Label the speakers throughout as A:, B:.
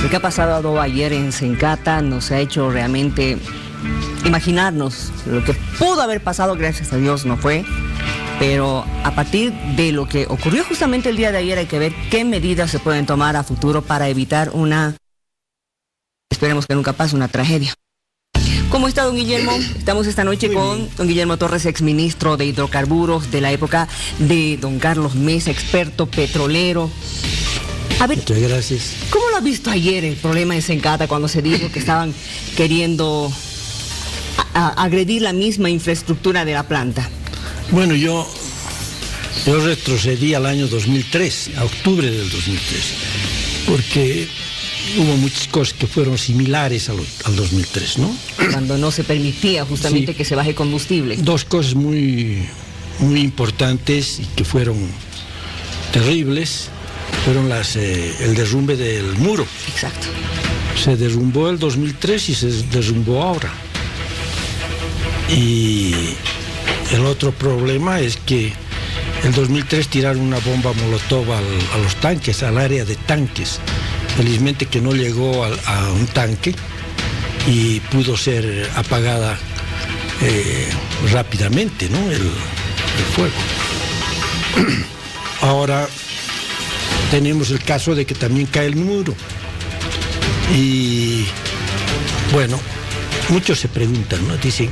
A: Lo que ha pasado ayer en Sencata nos ha hecho realmente imaginarnos lo que pudo haber pasado, gracias a Dios no fue, pero a partir de lo que ocurrió justamente el día de ayer hay que ver qué medidas se pueden tomar a futuro para evitar esperemos que nunca pase una tragedia. ¿Cómo está, don Guillermo? Estamos esta noche con don Guillermo Torres, exministro de Hidrocarburos de la época de don Carlos Mesa, experto petrolero. A ver,
B: muchas gracias.
A: ¿Cómo lo ha visto ayer el problema en Sencata cuando se dijo que estaban queriendo agredir la misma infraestructura de la planta?
B: Bueno, yo retrocedí al año 2003, a octubre del 2003, porque hubo muchas cosas que fueron similares al 2003, ¿no?
A: Cuando no se permitía justamente que se baje combustible.
B: Dos cosas muy importantes y que fueron terribles fueron el derrumbe del muro.
A: Exacto.
B: Se derrumbó el 2003 y se derrumbó ahora. Y el otro problema es que el 2003 tiraron una bomba molotov a los tanques, al área de tanques. Felizmente que no llegó a un tanque y pudo ser apagada rápidamente, ¿no? el fuego. Ahora tenemos el caso de que también cae el muro. Y bueno, muchos se preguntan, ¿no? Dicen,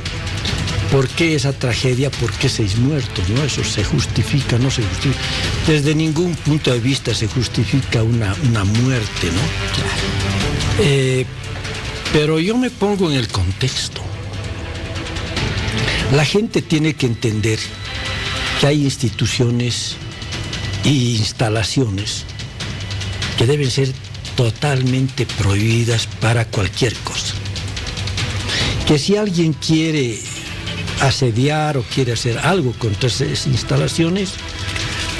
B: ¿por qué esa tragedia? ¿Por qué 6 muertos? ¿No? ¿Eso se justifica? ¿No se justifica? Desde ningún punto de vista se justifica una muerte, ¿no? Pero yo me pongo en el contexto. La gente tiene que entender que hay instituciones e instalaciones que deben ser totalmente prohibidas para cualquier cosa. Que si alguien quiere asediar o quiere hacer algo contra esas instalaciones,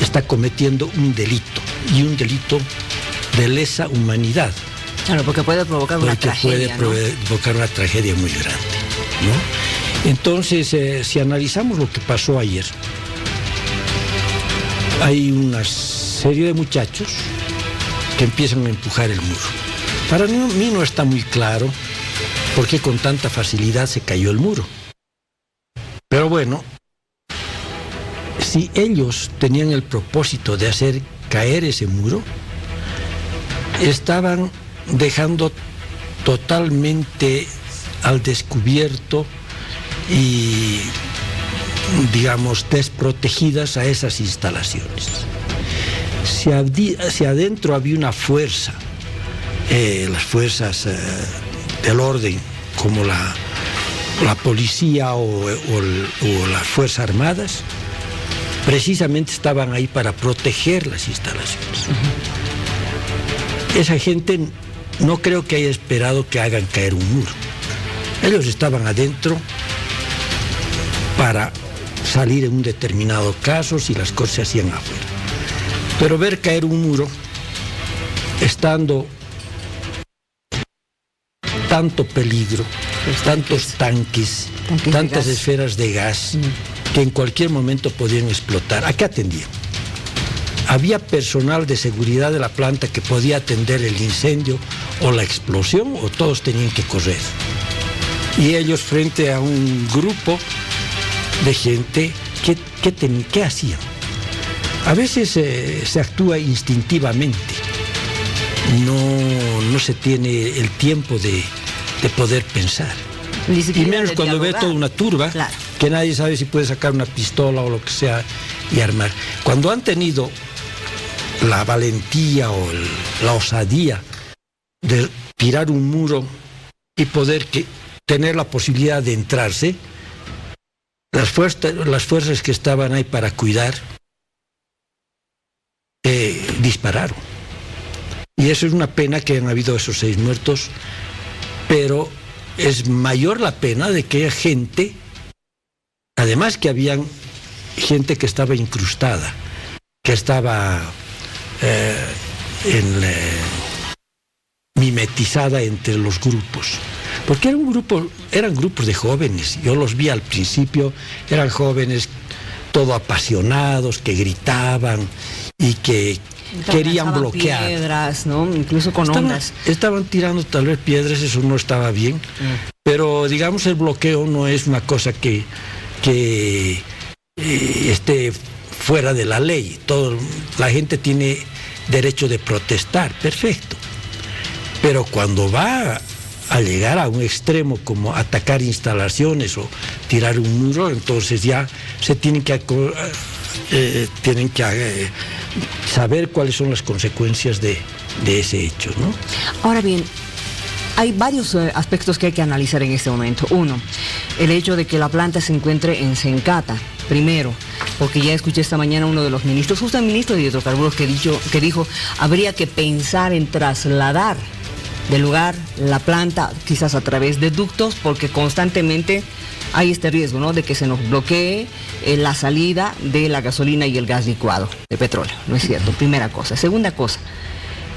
B: está cometiendo un delito, y un delito de lesa humanidad.
A: Claro, porque puede provocar una tragedia,
B: puede provocar una tragedia muy grande, ¿no? Entonces, si analizamos lo que pasó ayer, hay una serie de muchachos que empiezan a empujar el muro. Para mí no está muy claro por qué con tanta facilidad se cayó el muro. Pero bueno, si ellos tenían el propósito de hacer caer ese muro, estaban dejando totalmente al descubierto y, digamos, desprotegidas a esas instalaciones. Si adentro había una fuerza, las fuerzas del orden, como la policía o las Fuerzas Armadas, precisamente estaban ahí para proteger las instalaciones. Esa gente no creo que haya esperado que hagan caer un muro. Ellos estaban adentro para salir en un determinado caso si las cosas se hacían afuera. Pero ver caer un muro, estando tanto peligro, tantos tanques, tantas esferas de gas, que en cualquier momento podían explotar. ¿A qué atendían? ¿Había personal de seguridad de la planta que podía atender el incendio o la explosión, o todos tenían que correr? Y ellos, frente a un grupo de gente, ¿qué hacían? A veces se actúa instintivamente. No se tiene el tiempo de poder pensar. Y menos cuando ve toda una turba, claro, que nadie sabe si puede sacar una pistola o lo que sea y armar. Cuando han tenido la valentía o la osadía de tirar un muro y poder tener la posibilidad de entrarse, las fuerzas que estaban ahí para cuidar dispararon. Y eso es una pena que hayan habido esos 6 muertos, pero es mayor la pena de que haya gente, además que habían gente que estaba incrustada, que estaba mimetizada entre los grupos. Porque eran grupos de jóvenes, yo los vi al principio, eran jóvenes todo apasionados, que gritaban y que querían bloquear.
A: Piedras, ¿no? Incluso con ondas.
B: Estaban tirando tal vez piedras, eso no estaba bien. Pero digamos el bloqueo no es una cosa que esté fuera de la ley. La gente tiene derecho de protestar, perfecto. Pero cuando va a llegar a un extremo como atacar instalaciones o tirar un muro, entonces ya se tienen que saber cuáles son las consecuencias de ese hecho, ¿no?
A: Ahora bien, hay varios aspectos que hay que analizar en este momento. Uno, el hecho de que la planta se encuentre en Sencata, primero, porque ya escuché esta mañana uno de los ministros, justo el ministro de Hidrocarburos, que dijo habría que pensar en trasladar del lugar la planta, quizás a través de ductos, porque constantemente hay este riesgo, ¿no?, de que se nos bloquee la salida de la gasolina y el gas licuado de petróleo, ¿no es cierto? Primera cosa. Segunda cosa,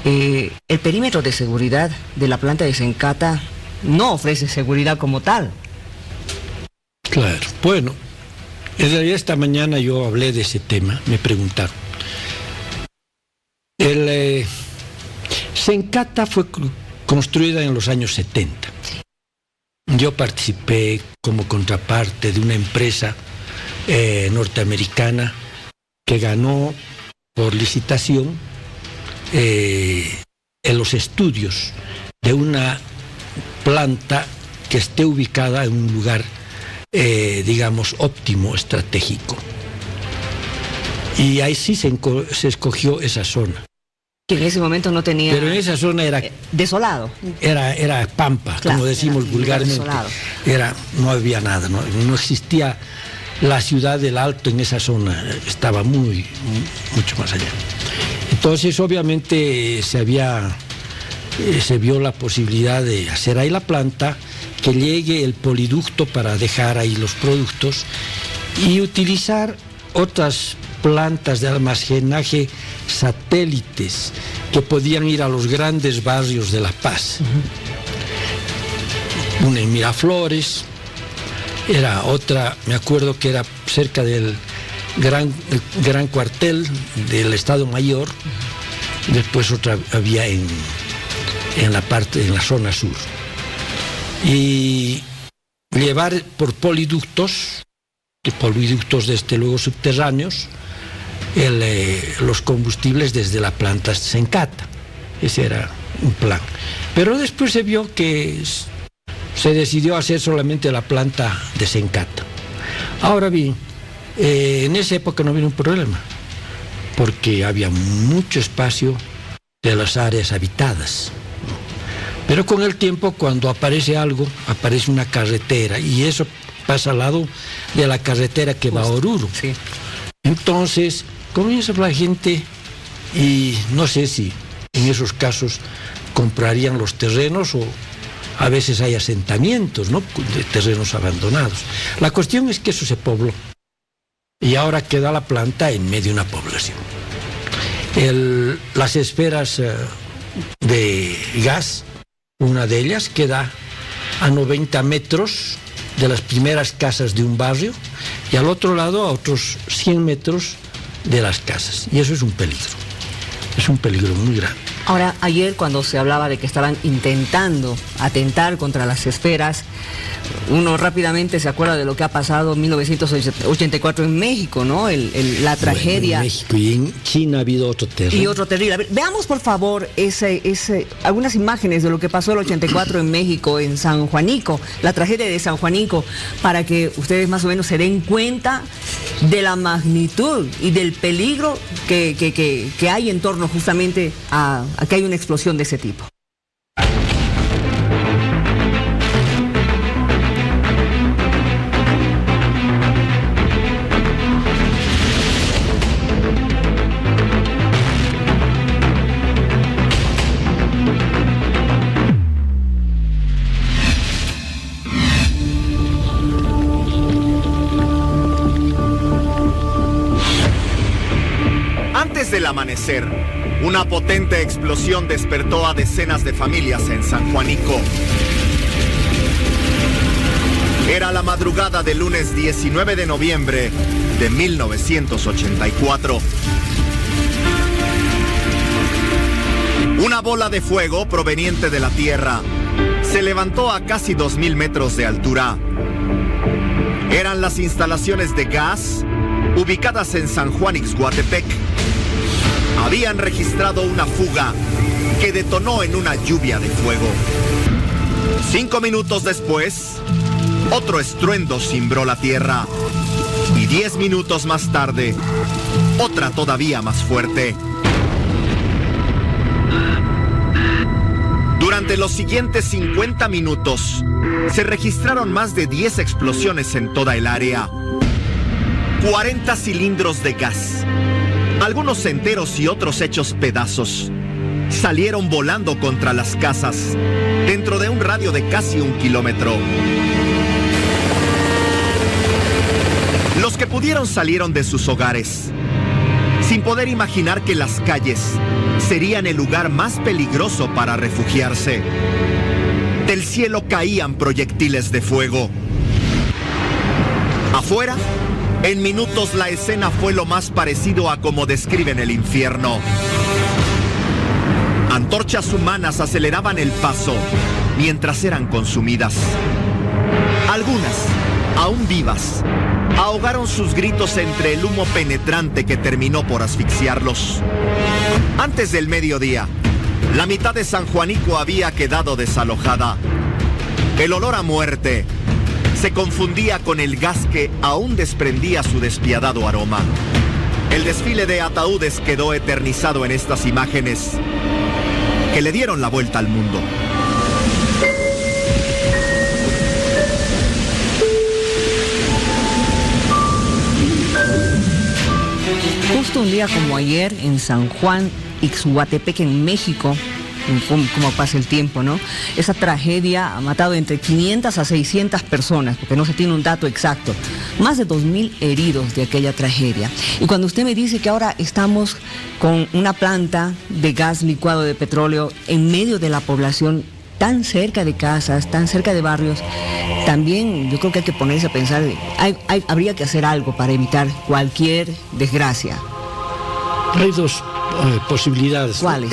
A: el perímetro de seguridad de la planta de Sencata no ofrece seguridad como tal.
B: Claro, bueno, en realidad esta mañana yo hablé de ese tema, me preguntaron. Sencata fue construida en los años 70. Yo participé como contraparte de una empresa norteamericana que ganó por licitación en los estudios de una planta que esté ubicada en un lugar, digamos, óptimo, estratégico. Y ahí sí se escogió esa zona.
A: Que en ese momento no tenía...
B: Pero en esa zona era...
A: desolado.
B: Era pampa, claro, como decimos vulgarmente. No había nada, no existía la ciudad del Alto en esa zona, estaba mucho más allá. Entonces, obviamente, se vio la posibilidad de hacer ahí la planta, que llegue el poliducto para dejar ahí los productos y utilizar otras plantas de almacenaje satélites que podían ir a los grandes barrios de La Paz. Una en Miraflores, era otra, me acuerdo que era cerca del gran cuartel del Estado Mayor, después otra había en la zona sur. Y llevar por poliductos desde luego subterráneos, los combustibles desde la planta Sencata. Ese era un plan. Pero después se vio que se decidió hacer solamente la planta de Sencata. Ahora bien, en esa época no había un problema, porque había mucho espacio de las áreas habitadas. Pero con el tiempo, cuando aparece algo, aparece una carretera, y eso pasa al lado de la carretera que va a Oruro. Sí. Entonces, comienza la gente, y no sé si en esos casos comprarían los terrenos o a veces hay asentamientos, ¿no?, de terrenos abandonados. La cuestión es que eso se pobló y ahora queda la planta en medio de una población. Las esferas de gas, una de ellas queda a 90 metros de las primeras casas de un barrio y al otro lado a otros 100 metros de las casas. Y eso es un peligro muy grande.
A: Ahora, ayer cuando se hablaba de que estaban intentando atentar contra las esferas, uno rápidamente se acuerda de lo que ha pasado en 1984 en México, ¿no? La tragedia.
B: En México y en China ha habido otro terrible.
A: Y otro terrible. A ver, veamos por favor algunas imágenes de lo que pasó el 84 en México, en San Juanico, la tragedia de San Juanico, para que ustedes más o menos se den cuenta de la magnitud y del peligro que hay en torno justamente a que hay una explosión de ese tipo.
C: Antes del amanecer, una potente explosión despertó a decenas de familias en San Juanico. Era la madrugada del lunes 19 de noviembre de 1984. Una bola de fuego proveniente de la tierra se levantó a casi 2000 metros de altura. Eran las instalaciones de gas ubicadas en San Juan Ixhuatepec. Habían registrado una fuga que detonó en una lluvia de fuego. 5 minutos después, otro estruendo cimbró la tierra. Y 10 minutos más tarde, otra todavía más fuerte. Durante los siguientes 50 minutos, se registraron más de 10 explosiones en toda el área. 40 cilindros de gas, algunos enteros y otros hechos pedazos, salieron volando contra las casas, dentro de un radio de casi 1 kilómetro. Los que pudieron salieron de sus hogares, sin poder imaginar que las calles serían el lugar más peligroso para refugiarse. Del cielo caían proyectiles de fuego. Afuera, en minutos la escena fue lo más parecido a como describen el infierno. Antorchas humanas aceleraban el paso mientras eran consumidas. Algunas, aún vivas, ahogaron sus gritos entre el humo penetrante que terminó por asfixiarlos. Antes del mediodía, la mitad de San Juanico había quedado desalojada. El olor a muerte se confundía con el gas que aún desprendía su despiadado aroma. El desfile de ataúdes quedó eternizado en estas imágenes que le dieron la vuelta al mundo.
A: Justo un día como ayer en San Juan Ixhuatepec, en México, como pasa el tiempo, ¿no? Esa tragedia ha matado entre 500 a 600 personas, porque no se tiene un dato exacto. Más de 2000 heridos de aquella tragedia. Y cuando usted me dice que ahora estamos con una planta de gas licuado de petróleo en medio de la población, tan cerca de casas, tan cerca de barrios, también yo creo que hay que ponerse a pensar, habría que hacer algo para evitar cualquier desgracia.
B: Hay dos posibilidades.
A: ¿Cuáles?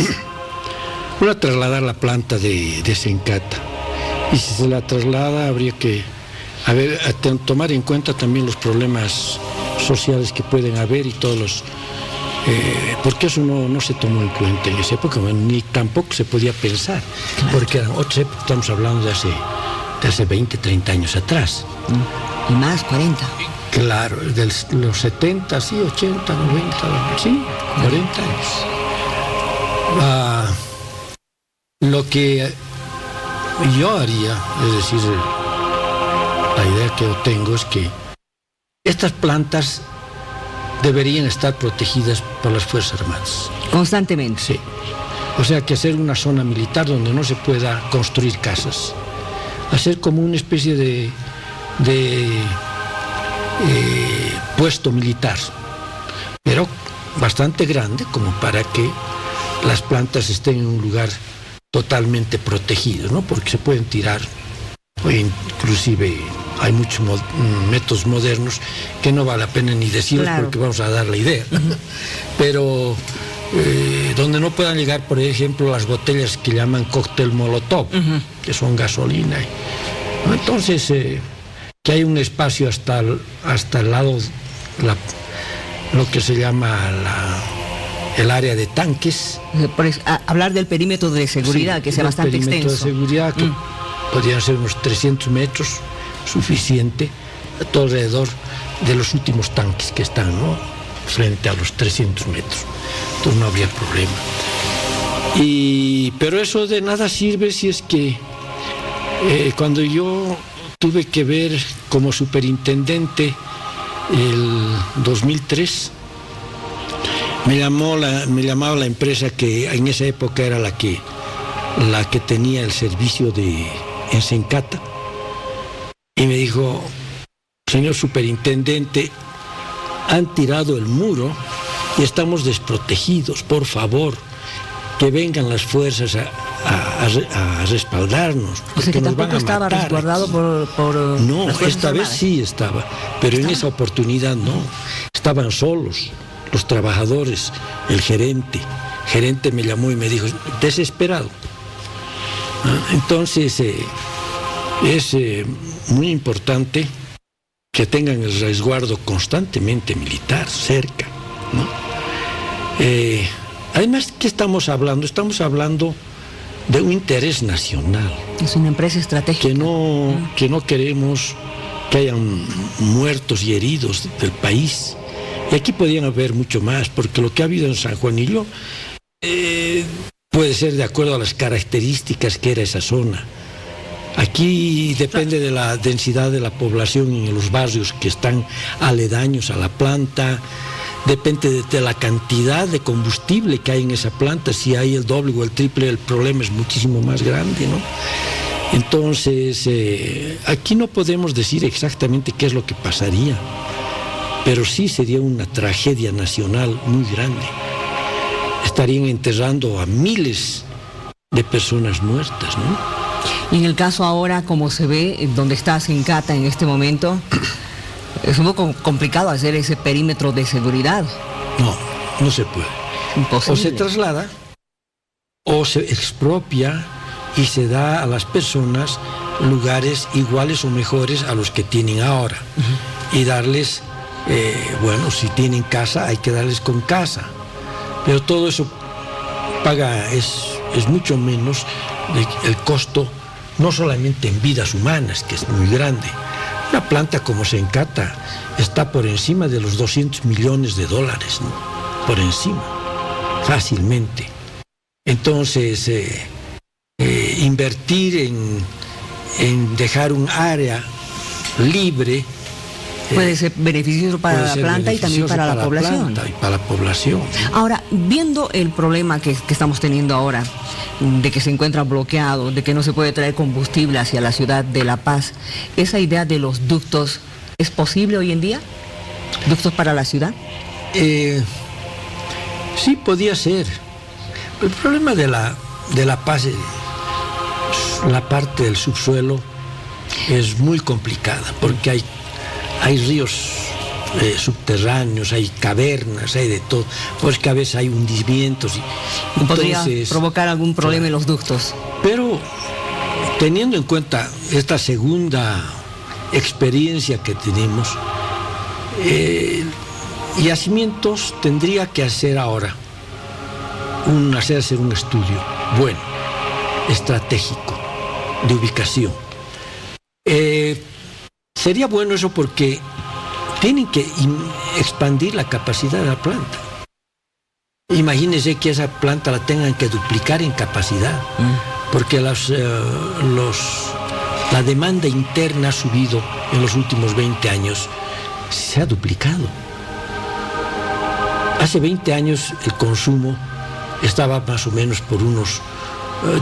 B: Una, trasladar la planta de Sencata. Y si se la traslada, habría que tomar en cuenta también los problemas sociales que pueden haber y todos los... porque eso no se tomó en cuenta en esa época, ni tampoco se podía pensar, claro. Porque eran otras épocas, estamos hablando de hace 20, 30 años atrás.
A: Y más, 40.
B: Claro, de los 70, sí, 80, 90, sí, 40 años. Lo que yo haría, es decir, la idea que yo tengo es que estas plantas deberían estar protegidas por las Fuerzas Armadas.
A: Constantemente.
B: Sí. O sea, que hacer una zona militar donde no se pueda construir casas. Hacer como una especie de puesto militar, pero bastante grande, como para que las plantas estén en un lugar totalmente protegido, ¿no? Porque se pueden tirar, o inclusive hay muchos métodos modernos que no vale la pena ni decirlos, claro, porque vamos a dar la idea. Uh-huh. Pero donde no puedan llegar, por ejemplo, las botellas que llaman cóctel molotov, uh-huh, que son gasolina, ¿no? Entonces que hay un espacio hasta el lado, lo que se llama el área de tanques.
A: Hablar del perímetro de seguridad, sí, que sea bastante extenso. El perímetro de seguridad,
B: que podrían ser unos 300 metros, suficiente, a todo alrededor de los últimos tanques que están, ¿no?, frente a los 300 metros. Entonces no habría problema. Pero eso de nada sirve si es que cuando yo tuve que ver como superintendente el 2003, me llamaba la empresa que en esa época era la que tenía el servicio en Sencata, y me dijo: señor superintendente, han tirado el muro y estamos desprotegidos, por favor, que vengan las fuerzas a respaldarnos.
A: O sea, que tampoco estaba resguardado por
B: no, esta vez sí estaba, pero en esa oportunidad no. Estaban solos los trabajadores, el gerente, gerente me llamó y me dijo, desesperado. Entonces, es muy importante que tengan el resguardo constantemente militar cerca, ¿no? Además, ¿qué estamos hablando? Estamos hablando de un interés nacional.
A: Es una empresa estratégica.
B: Que no queremos que hayan muertos y heridos del país. Y aquí podrían haber mucho más, porque lo que ha habido en San Juanillo puede ser de acuerdo a las características que era esa zona. Aquí depende de la densidad de la población en los barrios que están aledaños a la planta, depende de la cantidad de combustible que hay en esa planta. Si hay el doble o el triple, el problema es muchísimo más grande, ¿no? Entonces, aquí no podemos decir exactamente qué es lo que pasaría, pero sí sería una tragedia nacional muy grande. Estarían enterrando a miles de personas muertas, ¿no?
A: Y en el caso ahora, como se ve, donde está Sencata en este momento, es un poco complicado hacer ese perímetro de seguridad.
B: No se puede.
A: Imposible.
B: O se traslada, o se expropia y se da a las personas lugares iguales o mejores a los que tienen ahora. Y darles, bueno, si tienen casa, hay que darles con casa. Pero todo eso es mucho menos el costo, no solamente en vidas humanas, que es muy grande. Una planta como Sencata está por encima de los $200 millones, ¿no? Por encima, fácilmente. Entonces, invertir en dejar un área libre
A: puede ser beneficioso para la planta y también para la población.
B: Y para la población.
A: Ahora, viendo el problema que estamos teniendo ahora, de que se encuentra bloqueado, de que no se puede traer combustible hacia la ciudad de La Paz, ¿esa idea de los ductos es posible hoy en día? ¿Ductos para la ciudad?
B: Sí, podía ser. El problema de La Paz, la parte del subsuelo, es muy complicada, porque hay ríos subterráneos, hay cavernas, hay de todo, porque a veces hay hundimientos.
A: Podría provocar algún problema en los ductos.
B: Pero teniendo en cuenta esta segunda experiencia que tenemos, Yacimientos tendría que hacer ahora hacer un estudio bueno, estratégico, de ubicación. Sería bueno eso porque tienen que expandir la capacidad de la planta. Imagínense que esa planta la tengan que duplicar en capacidad, porque la demanda interna ha subido en los últimos 20 años, se ha duplicado. Hace 20 años el consumo estaba más o menos por unos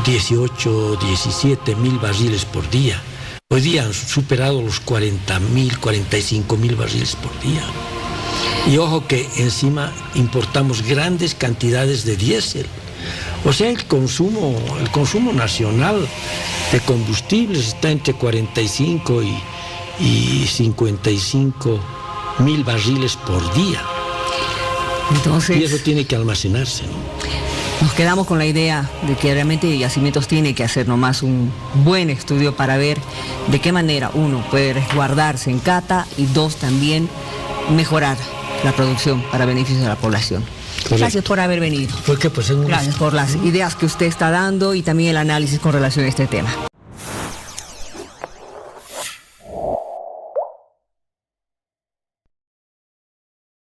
B: 18, 17 mil barriles por día. Hoy día han superado los 40.000, 45.000 barriles por día. Y ojo que encima importamos grandes cantidades de diésel. O sea, el consumo nacional de combustibles está entre 45 y 55 mil barriles por día.
A: Entonces,
B: y eso tiene que almacenarse, ¿no?
A: Nos quedamos con la idea de que realmente Yacimientos tiene que hacer nomás un buen estudio para ver de qué manera, uno, puede resguardarse en Cata y dos, también mejorar la producción para beneficio de la población. Correcto. Gracias por haber venido.
B: Pues,
A: gracias por las ideas que usted está dando y también el análisis con relación a este tema.